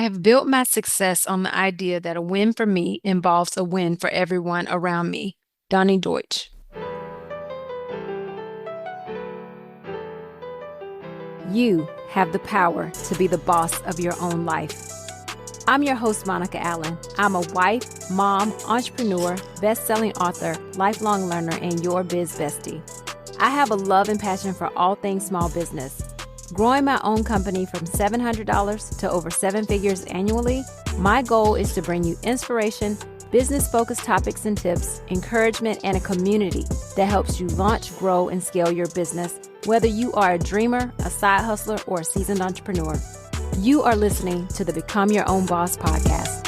I have built my success on the idea that a win for me involves a win for everyone around me. Donny Deutsch. You have the power to be the boss of your own life. I'm your host, Monica Allen. I'm a wife, mom, entrepreneur, best-selling author, lifelong learner, and your biz bestie. I have a love and passion for all things small business. Growing my own company from $700 to over 7 figures annually, my goal is to bring you inspiration, business-focused topics and tips, encouragement, and a community that helps you launch, grow, and scale your business, whether you are a dreamer, a side hustler, or a seasoned entrepreneur. You are listening to the Become Your Own Boss podcast.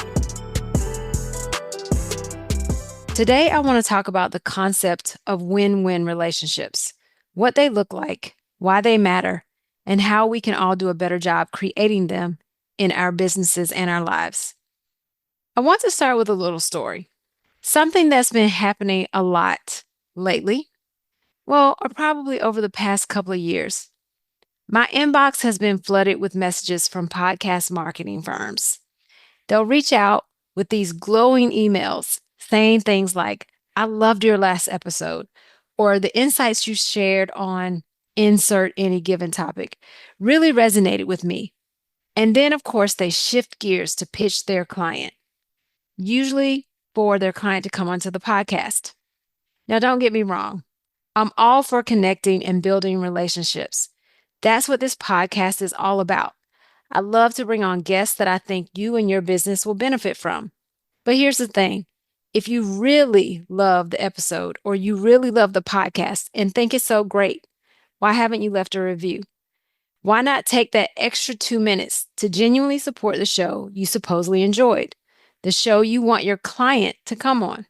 Today, I want to talk about the concept of win-win relationships, what they look like, why they matter, and how we can all do a better job creating them in our businesses and our lives. I want to start with a little story, something that's been happening a lot lately, or probably over the past couple of years. My inbox has been flooded with messages from podcast marketing firms. They'll reach out with these glowing emails saying things like, "I loved your last episode," or "the insights you shared on insert any given topic really resonated with me." And then, of course, they shift gears to pitch their client, usually for their client to come onto the podcast. Now, don't get me wrong. I'm all for connecting and building relationships. That's what this podcast is all about. I love to bring on guests that I think you and your business will benefit from. But here's the thing. If you really love the episode or you really love the podcast and think it's so great, why haven't you left a review? Why not take that extra 2 minutes to genuinely support the show you supposedly enjoyed, the show you want your client to come on?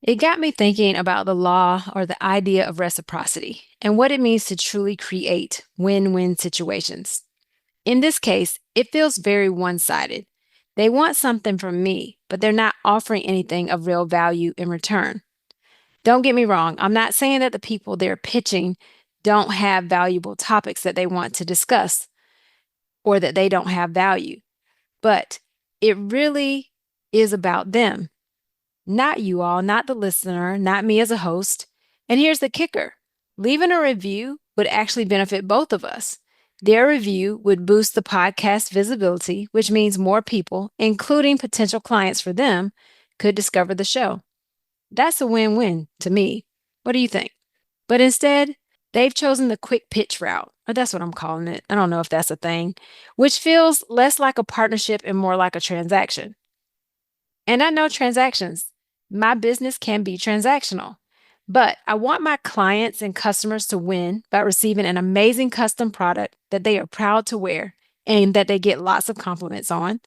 It got me thinking about the law or the idea of reciprocity and what it means to truly create win-win situations. In this case, it feels very one-sided. They want something from me, but they're not offering anything of real value in return. Don't get me wrong. I'm not saying that the people they're pitching don't have valuable topics that they want to discuss or that they don't have value, but it really is about them. Not you all, not the listener, not me as a host. And here's the kicker. Leaving a review would actually benefit both of us. Their review would boost the podcast visibility, which means more people, including potential clients for them, could discover the show. That's a win-win to me. What do you think? But instead, they've chosen the quick pitch route, or that's what I'm calling it. I don't know if that's a thing, which feels less like a partnership and more like a transaction. And I know transactions. My business can be transactional, but I want my clients and customers to win by receiving an amazing custom product that they are proud to wear and that they get lots of compliments on.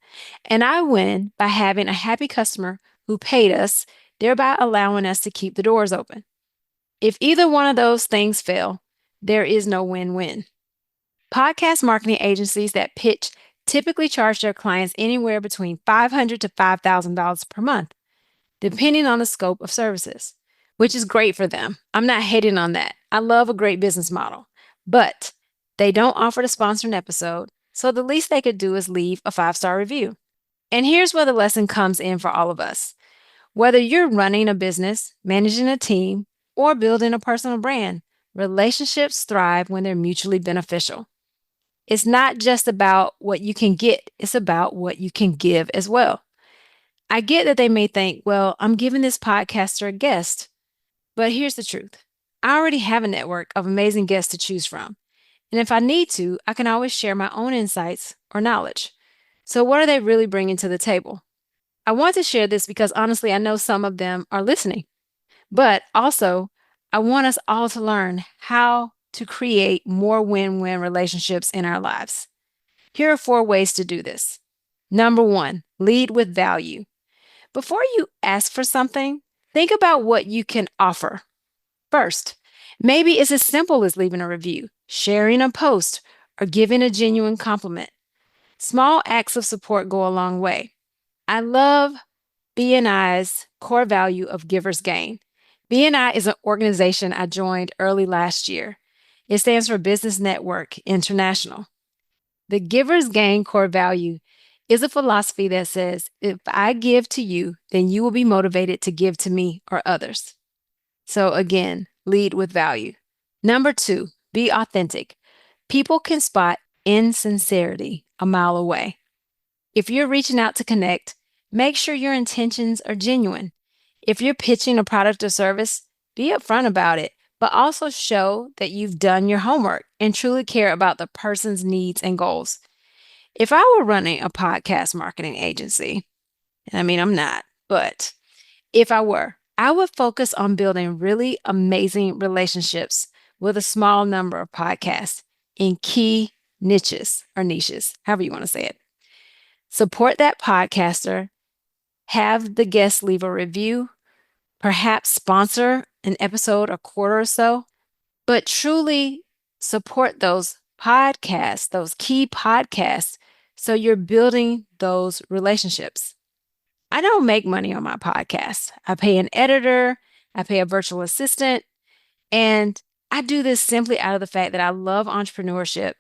And I win by having a happy customer who paid us, thereby allowing us to keep the doors open. If either one of those things fail, there is no win-win. Podcast marketing agencies that pitch typically charge their clients anywhere between $500 to $5,000 per month, depending on the scope of services, which is great for them. I'm not hating on that. I love a great business model, but they don't offer to sponsor an episode, so the least they could do is leave a 5-star review. And here's where the lesson comes in for all of us. Whether you're running a business, managing a team, or building a personal brand, relationships thrive when they're mutually beneficial. It's not just about what you can get, it's about what you can give as well. I get that they may think, well, I'm giving this podcaster a guest, but here's the truth. I already have a network of amazing guests to choose from. And if I need to, I can always share my own insights or knowledge. So what are they really bringing to the table? I want to share this because honestly, I know some of them are listening, but also I want us all to learn how to create more win-win relationships in our lives. Here are 4 ways to do this. Number 1, lead with value. Before you ask for something, think about what you can offer. First, maybe it's as simple as leaving a review, sharing a post, or giving a genuine compliment. Small acts of support go a long way. I love BNI's core value of giver's gain. BNI is an organization I joined early last year. It stands for Business Network International. The giver's gain core value is a philosophy that says, if I give to you, then you will be motivated to give to me or others. So again, lead with value. Number two, be authentic. People can spot insincerity a mile away. If you're reaching out to connect, make sure your intentions are genuine. If you're pitching a product or service, be upfront about it, but also show that you've done your homework and truly care about the person's needs and goals. If I were running a podcast marketing agency, and I mean, I'm not, but if I were, I would focus on building really amazing relationships with a small number of podcasts in key niches, however you want to say it. Support that podcaster, have the guest leave a review, perhaps sponsor an episode a quarter or so, but truly support those podcasts, those key podcasts, so you're building those relationships. I don't make money on my podcast. I pay an editor, I pay a virtual assistant, and I do this simply out of the fact that I love entrepreneurship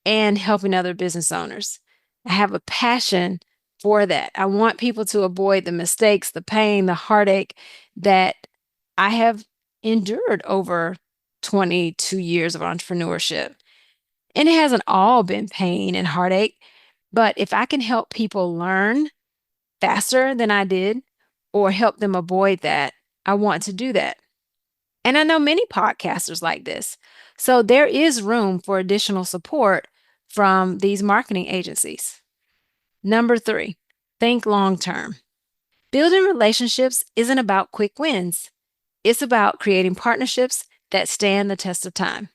and helping other business owners. I have a passion for that. I want people to avoid the mistakes, the pain, the heartache that I have endured over 22 years of entrepreneurship. And it hasn't all been pain and heartache, but if I can help people learn faster than I did or help them avoid that, I want to do that. And I know many podcasters like this. So there is room for additional support from these marketing agencies. Number three, think long term. Building relationships isn't about quick wins, it's about creating partnerships that stand the test of time.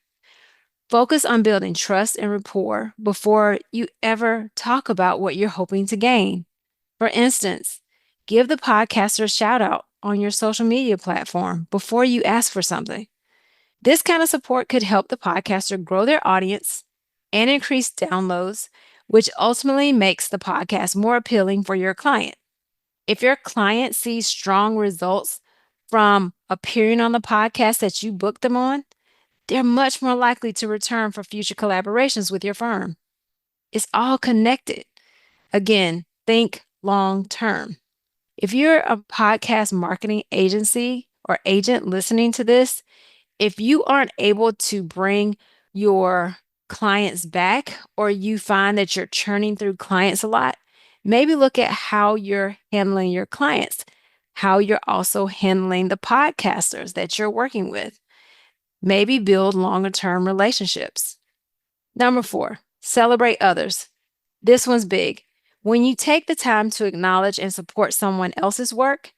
Focus on building trust and rapport before you ever talk about what you're hoping to gain. For instance, give the podcaster a shout out on your social media platform before you ask for something. This kind of support could help the podcaster grow their audience and increase downloads, which ultimately makes the podcast more appealing for your client. If your client sees strong results from appearing on the podcast that you booked them on, they're much more likely to return for future collaborations with your firm. It's all connected. Again, think long term. If you're a podcast marketing agency or agent listening to this, if you aren't able to bring your clients back or you find that you're churning through clients a lot, maybe look at how you're handling your clients, how you're also handling the podcasters that you're working with. Maybe build longer term relationships. Number four, celebrate others. This one's big. When you take the time to acknowledge and support someone else's work,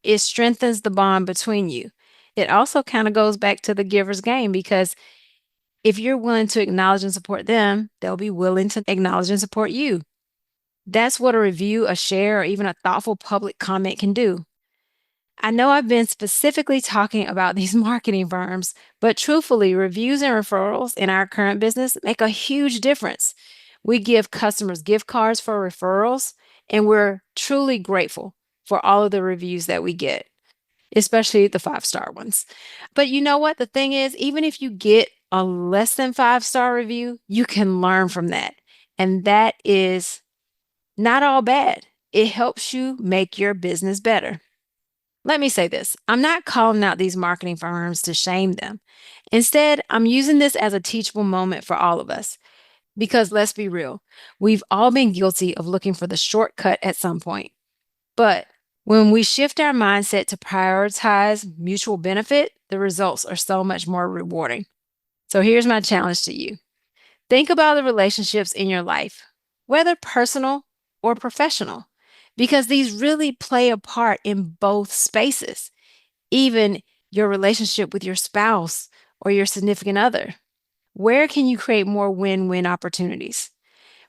it strengthens the bond between you. It also kind of goes back to the giver's game because if you're willing to acknowledge and support them, they'll be willing to acknowledge and support you. That's what a review, a share, or even a thoughtful public comment can do. I know I've been specifically talking about these marketing firms, but truthfully, reviews and referrals in our current business make a huge difference. We give customers gift cards for referrals, and we're truly grateful for all of the reviews that we get, especially the 5-star ones. But you know what? The thing is, even if you get a less than 5-star review, you can learn from that. And that is not all bad. It helps you make your business better. Let me say this, I'm not calling out these marketing firms to shame them. Instead, I'm using this as a teachable moment for all of us. Because let's be real, we've all been guilty of looking for the shortcut at some point. But when we shift our mindset to prioritize mutual benefit, the results are so much more rewarding. So here's my challenge to you. Think about the relationships in your life, whether personal or professional, because these really play a part in both spaces, even your relationship with your spouse or your significant other. Where can you create more win-win opportunities?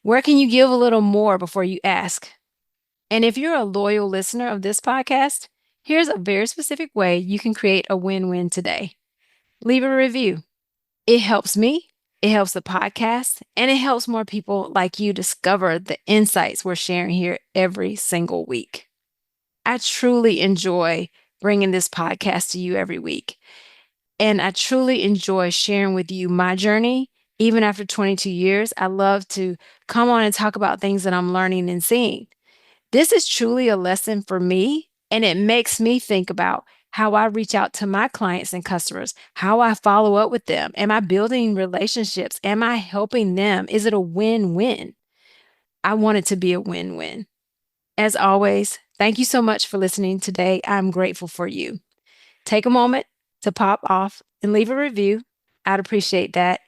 Where can you give a little more before you ask? And if you're a loyal listener of this podcast, here's a very specific way you can create a win-win today. Leave a review. It helps me, it helps the podcast, and it helps more people like you discover the insights we're sharing here every single week. I truly enjoy bringing this podcast to you every week. And I truly enjoy sharing with you my journey Even after 22 years, I love to come on and talk about things that I'm learning and seeing. This is truly a lesson for me, and it makes me think about how I reach out to my clients and customers, how I follow up with them. Am I building relationships? Am I helping them? Is it a win win? I want it to be a win win. As always, thank you so much for listening today. I'm grateful for you. Take a moment to pop off and leave a review. I'd appreciate that.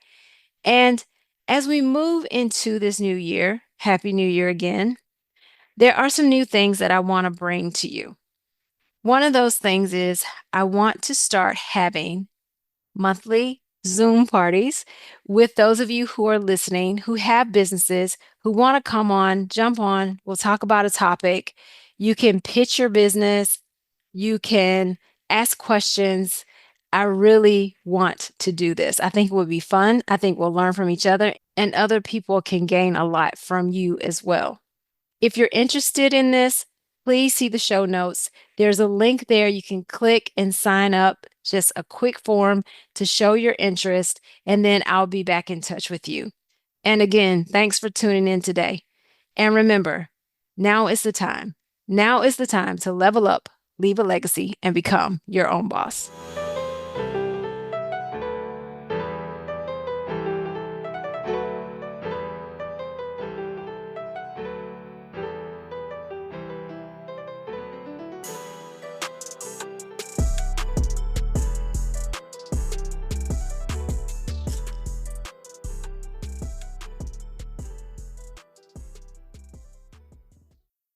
And as we move into this new year, Happy New Year again, there are some new things that I want to bring to you. One of those things is I want to start having monthly Zoom parties with those of you who are listening, who have businesses, who want to come on, jump on. We'll talk about a topic. You can pitch your business, you can ask questions. I really want to do this. I think it would be fun. I think we'll learn from each other, and other people can gain a lot from you as well. If you're interested in this, please see the show notes. There's a link there you can click and sign up, just a quick form to show your interest, and then I'll be back in touch with you. And again, thanks for tuning in today. And remember, now is the time. Now is the time to level up, leave a legacy, and become your own boss.